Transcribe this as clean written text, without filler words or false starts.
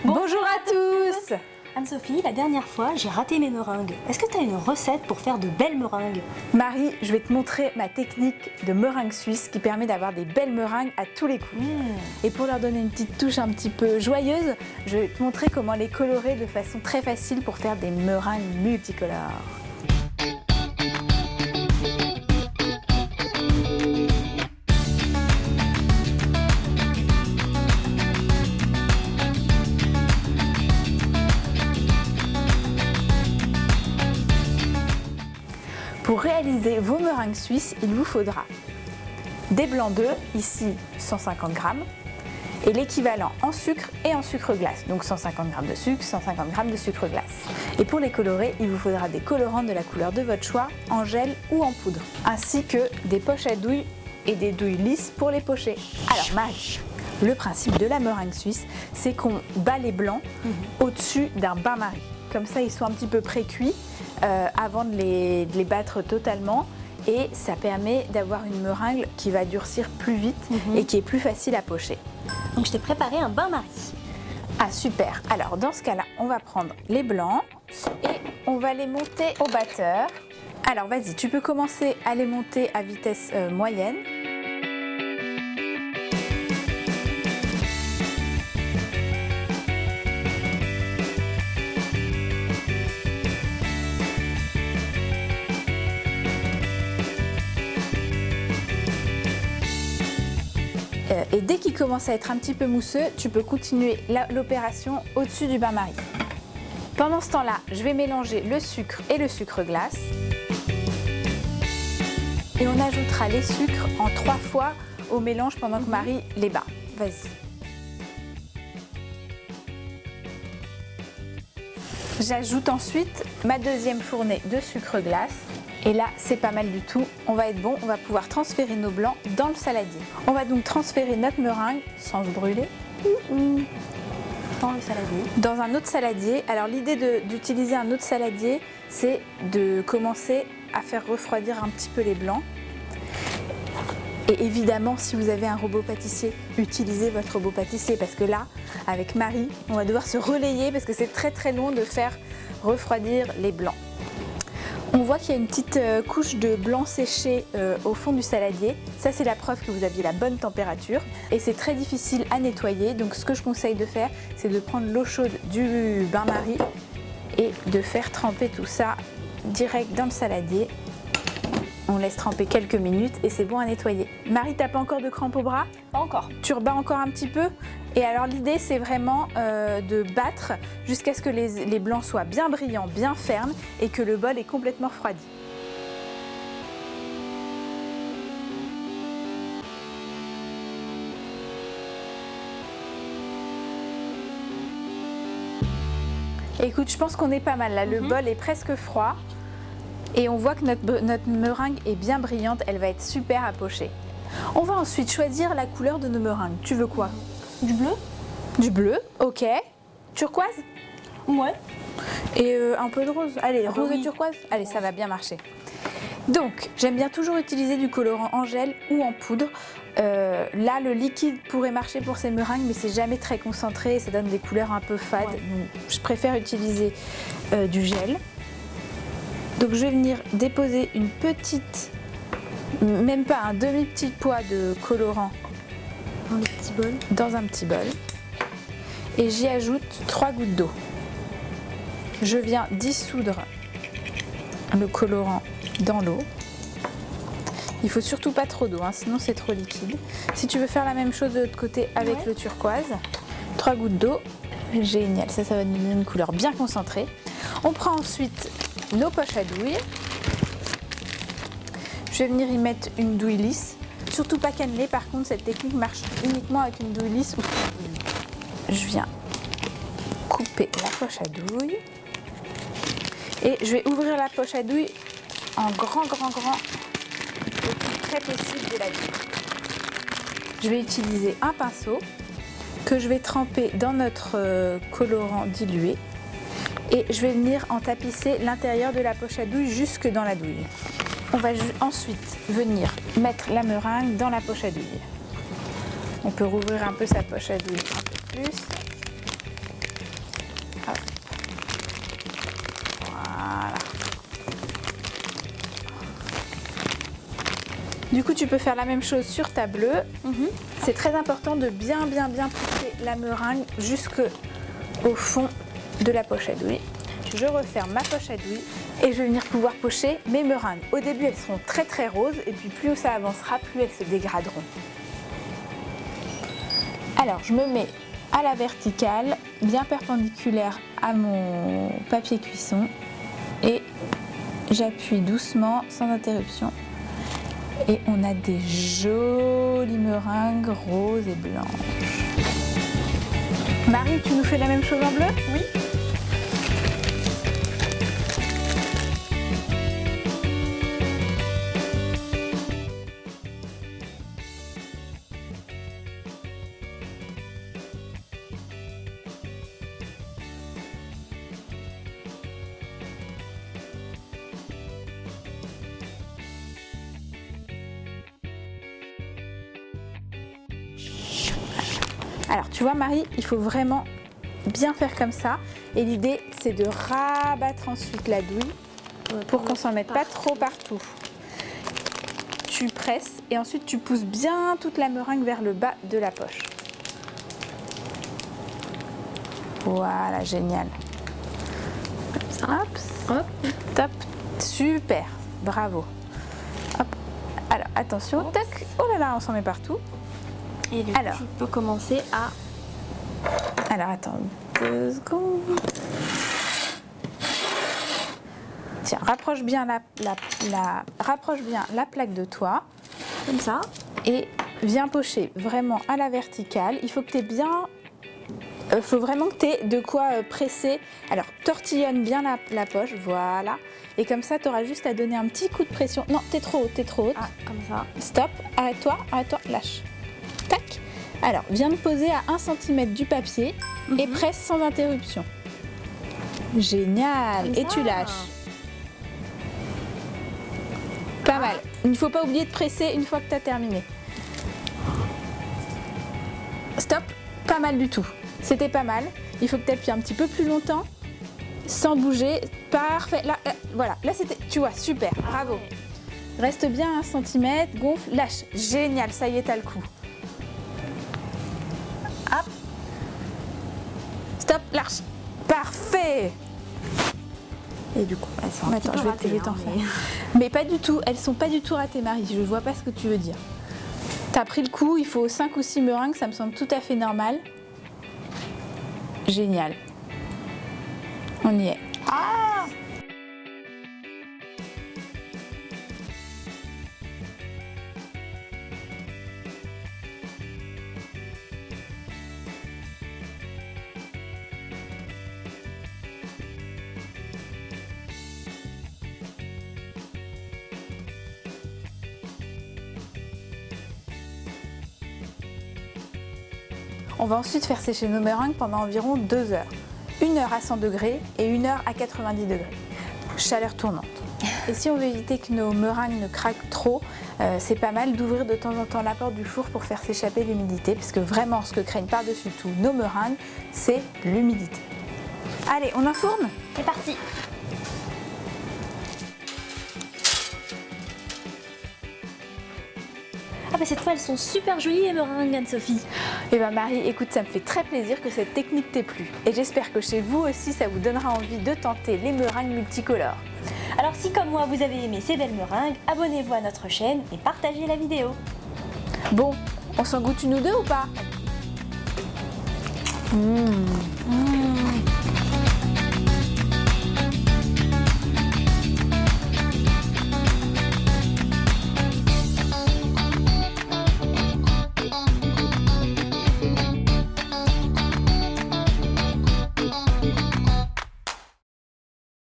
Bonjour à tous! Anne-Sophie, la dernière fois, j'ai raté mes meringues. Est-ce que tu as une recette pour faire de belles meringues? Marie, je vais te montrer ma technique de meringue suisse qui permet d'avoir des belles meringues à tous les coups. Et pour leur donner une petite touche un petit peu joyeuse, je vais te montrer comment les colorer de façon très facile pour faire des meringues multicolores. Pour réaliser vos meringues suisses, il vous faudra des blancs d'œufs, ici 150 g, et l'équivalent en sucre et en sucre glace, donc 150 g de sucre, 150 g de sucre glace. Et pour les colorer, il vous faudra des colorants de la couleur de votre choix, en gel ou en poudre, ainsi que des poches à douille et des douilles lisses pour les pocher. Alors Marie, le principe de la meringue suisse, c'est qu'on bat les blancs au-dessus d'un bain-marie. Comme ça, ils sont un petit peu pré-cuits avant de les battre totalement. Et ça permet d'avoir une meringue qui va durcir plus vite et qui est plus facile à pocher. Donc je t'ai préparé un bain-marie. Ah super! Alors dans ce cas-là, on va prendre les blancs et on va les monter au batteur. Alors vas-y, tu peux commencer à les monter à vitesse moyenne. Et dès qu'il commence à être un petit peu mousseux, tu peux continuer l'opération au-dessus du bain-marie. Pendant ce temps-là, je vais mélanger le sucre et le sucre glace. Et on ajoutera les sucres en 3 fois au mélange pendant que Marie les bat. Vas-y. J'ajoute ensuite ma deuxième fournée de sucre glace. Et là, c'est pas mal du tout, on va être bon, on va pouvoir transférer nos blancs dans le saladier. On va donc transférer notre meringue, sans se brûler, dans le saladier. Dans un autre saladier. Alors l'idée d'utiliser un autre saladier, c'est de commencer à faire refroidir un petit peu les blancs. Et évidemment, si vous avez un robot pâtissier, utilisez votre robot pâtissier parce que là, avec Marie, on va devoir se relayer parce que c'est très très long de faire refroidir les blancs. On voit qu'il y a une petite couche de blanc séché au fond du saladier. Ça, c'est la preuve que vous aviez la bonne température. Et c'est très difficile à nettoyer. Donc, ce que je conseille de faire, c'est de prendre l'eau chaude du bain-marie et de faire tremper tout ça direct dans le saladier. On laisse tremper quelques minutes et c'est bon à nettoyer. Marie, t'as pas encore de crampes au bras? Pas encore. Tu rebats encore un petit peu. Et alors l'idée, c'est vraiment de battre jusqu'à ce que les blancs soient bien brillants, bien fermes et que le bol est complètement refroidi. Écoute, je pense qu'on est pas mal là. Le bol est presque froid. Et on voit que notre meringue est bien brillante, elle va être super à pocher. On va ensuite choisir la couleur de nos meringues. Tu veux quoi? Du bleu? Du bleu, ok. Turquoise? Ouais. Et un peu de rose. Allez, rose oui. et turquoise? Allez, ça va bien marcher. Donc, j'aime bien toujours utiliser du colorant en gel ou en poudre. Là, le liquide pourrait marcher pour ces meringues, mais c'est jamais très concentré, ça donne des couleurs un peu fades. Ouais. Donc, je préfère utiliser du gel. Donc je vais venir déposer une petite, même pas un demi-petit poids de colorant dans un petit bol. Et j'y ajoute 3 gouttes d'eau. Je viens dissoudre le colorant dans l'eau. Il faut surtout pas trop d'eau, sinon c'est trop liquide. Si tu veux faire la même chose de l'autre côté avec le turquoise, 3 gouttes d'eau, génial, ça va nous donner une couleur bien concentrée. On prend ensuite nos poches à douille. Je vais venir y mettre une douille lisse, surtout pas cannelée. Par contre, cette technique marche uniquement avec une douille lisse. Je viens couper la poche à douille et je vais ouvrir la poche à douille en grand le plus près possible de la douille. Je vais utiliser un pinceau que je vais tremper dans notre colorant dilué. Et je vais venir en tapisser l'intérieur de la poche à douille jusque dans la douille. On va ensuite venir mettre la meringue dans la poche à douille. On peut rouvrir un peu sa poche à douille un peu plus. Du coup, tu peux faire la même chose sur ta bleue. C'est très important de bien pousser la meringue jusqu'au fond de la poche à douille. Je referme ma poche à douille et je vais venir pouvoir pocher mes meringues. Au début, elles seront très roses et puis plus ça avancera, plus elles se dégraderont. Alors, je me mets à la verticale, bien perpendiculaire à mon papier cuisson et j'appuie doucement, sans interruption. Et on a des jolies meringues roses et blanches. Marie, tu nous fais la même chose en bleu? Oui. Alors tu vois Marie, il faut vraiment bien faire comme ça. Et l'idée c'est de rabattre ensuite la douille pour qu'on s'en mette pas trop partout. Tu presses et ensuite tu pousses bien toute la meringue vers le bas de la poche. Voilà, génial. Comme ça, hop, top, super, bravo. Hop. Alors attention, tac, oh là là, on s'en met partout. Et du coup, je peux commencer à... Alors, attends 2 secondes. Tiens, rapproche bien la plaque de toi. Comme ça. Et viens pocher vraiment à la verticale. Il faut que tu aies bien... faut vraiment que tu aies de quoi presser. Alors, tortillonne bien la poche, voilà. Et comme ça, tu auras juste à donner un petit coup de pression. Non, t'es trop haute, Ah, comme ça. Stop, arrête-toi, lâche. Tac. Alors, viens de poser à 1 cm du papier et presse sans interruption. Génial. Et tu lâches. Pas mal. Il ne faut pas oublier de presser une fois que tu as terminé. Stop. Pas mal du tout. C'était pas mal. Il faut que tu appuies un petit peu plus longtemps sans bouger. Parfait. Là, voilà. Là, c'était... Tu vois, super. Bravo. Reste bien à 1 cm. Gonfle. Lâche. Génial. Ça y est, t'as le coup. Hop. Stop, lâche. Parfait. Et du coup, elles sont Attends, je vais t'en faire. Mais pas du tout, elles sont pas du tout ratées, Marie. Je vois pas ce que tu veux dire. T'as pris le coup, il faut 5 ou 6 meringues, ça me semble tout à fait normal. Génial. On y est. Ah! On va ensuite faire sécher nos meringues pendant environ 2 heures. 1 heure à 100 degrés et 1 heure à 90 degrés. Chaleur tournante. Et si on veut éviter que nos meringues ne craquent trop, c'est pas mal d'ouvrir de temps en temps la porte du four pour faire s'échapper l'humidité, parce que vraiment ce que craignent par-dessus tout nos meringues, c'est l'humidité. Allez, on enfourne ? C'est parti. Ah bah cette fois elles sont super jolies les meringues, Anne-Sophie. Eh ben Marie, écoute, ça me fait très plaisir que cette technique t'ait plu. Et j'espère que chez vous aussi, ça vous donnera envie de tenter les meringues multicolores. Alors si comme moi vous avez aimé ces belles meringues, abonnez-vous à notre chaîne et partagez la vidéo. Bon, on s'en goûte une ou deux ou pas ?